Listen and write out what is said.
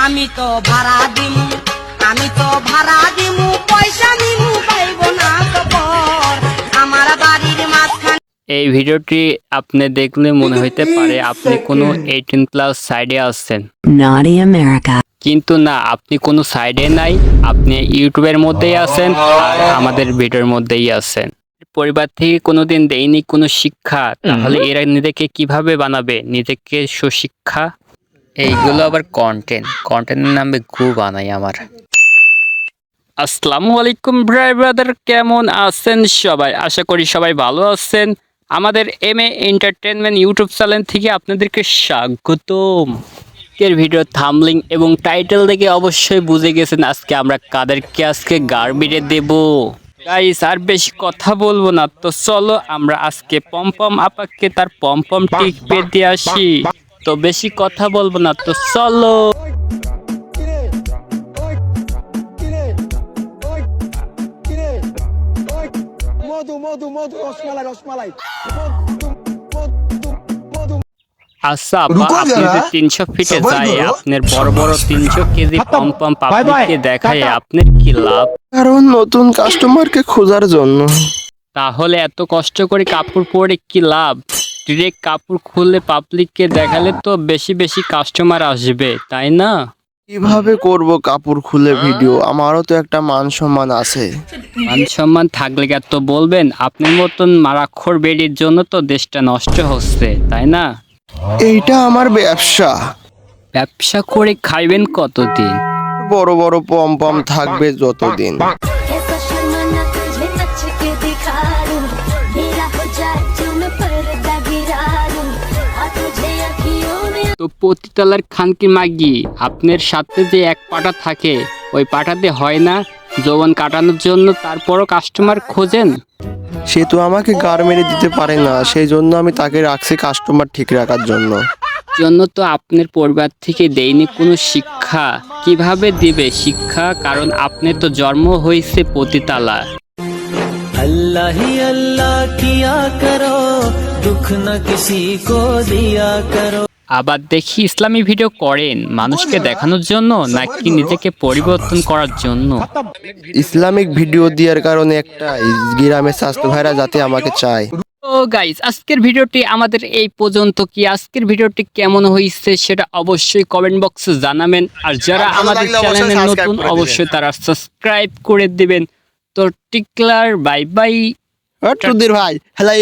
আমি তো ভাড়া দিমু পয়সা নিমু পাইব না তো পর আমার বাড়ির মাঝখানে। এই ভিডিওটি আপনি দেখলে মনে হইতে পারে আপনি কোনো 18+ সাইডে আছেন। Naughty America. কিন্তু না, আপনি কোনো সাইডে নাই, আপনি ইউটিউবের মধ্যেই আছেন আর আমাদের ভিডিওর মধ্যেই আছেন। পরিবার থেকে কোনোদিন দেয়নি কোনো শিক্ষা, তাহলে এরা নিজেকে কিভাবে বানাবে, নিজেকে সুশিক্ষা? এইগুলো আবার কন্টেন্টের নামে গু বানাই আমার। আসসালামু আলাইকুম ভাই ব্রাদার, কেমন আছেন সবাই? আশা করি সবাই ভালো আছেন। আমাদের MA এন্টারটেনমেন্ট ইউটিউব চ্যানেল থেকে আপনাদেরকে স্বাগতম। এর ভিডিও থাম্বনেল এবং টাইটেল দেখে অবশ্যই বুঝে গেছেন আজকে আমরা কাদেরকে গাড় মেরে দেব। গাইস, আর বেশি কথা বলবো না, তো চলো আমরা আজকে পমপম আপাকে তার পমপম টিপে দিয়ে আসি। তো বেশি কথা বলবো না, তো চলো। আচ্ছা আপা, আপনি যদি 300 ফিটে যায় আপনার বড় বড় 300 কেজি পমপম পাবলিককে দেখায় আপনার কি লাভ? কারণ নতুন কাস্টমারকে খোঁজার জন্য। তাহলে এত কষ্ট করে কাপড় পরে কি লাভ? ডিরেক্ট কাপড় খুলে পাবলিককে দেখালে তো বেশি বেশি কাস্টমার আসবে, তাই না? কিভাবে করব কাপড় খুলে ভিডিও? আমারও তো একটা মান সম্মান আছে। মান সম্মান থাকলে এত বলবেন? আপনার মতন মারাক্ষর বেডির জন্য তো দেশটা নষ্ট হচ্ছে, তাই না? এইটা আমার ব্যবসা। ব্যবসা করে খাইবেন কতদিন? বড় বড় পম পম থাকবে যতদিন। ऐसा शर्माना तुझे नच के दिखा दूं, मेरा हो जाए जो मैं पर्दा गिरा दूं, और तुझे अखियों में তো পতিতালার খানকি মাগি, আপনার সাথে যে এক পাটা থাকে ওই পাটাতে হয় না যৌবন কাটানোর জন্য, তারপরও কাস্টমার খোঁজেন? সে তো আমাকে গার মেরে দিতে পারে না, সেই জন্য আমি তাকে রাখছি কাস্টমার ঠিক রাখার জন্য। জন্য তো আপনার পরিবার থেকে দেয়নি কোনো শিক্ষা। কিভাবে দিবে শিক্ষা? কারণ আপনি তো জন্ম হয়েছে পতিতালা। अल्लाह ही अल्लाह किया करो, दुख न किसी को दिया करो। আবার দেখি ইসলামী ভিডিও করেন মানুষকে দেখানোর জন্য নাকি নিজেকে পরিবর্তন করার জন্য? ইসলামিক ভিডিও দেওয়ার কারণে একটাই, গ্রামের স্বাস্থ্য ভাইরা যাতে আমাকে চায়। তো গাইস, আজকের ভিডিওটি আমাদের এই পর্যন্ত। কি আজকের ভিডিওটি কেমন হয়েছে সেটা অবশ্যই কমেন্ট বক্সে জানাবেন। আর যারা আমাদের চ্যানেলে নতুন অবশ্যই তারা সাবস্ক্রাইব করে দিবেন। তো টিকলার বাই বাই। সুধীর ভাই, হ্যালো।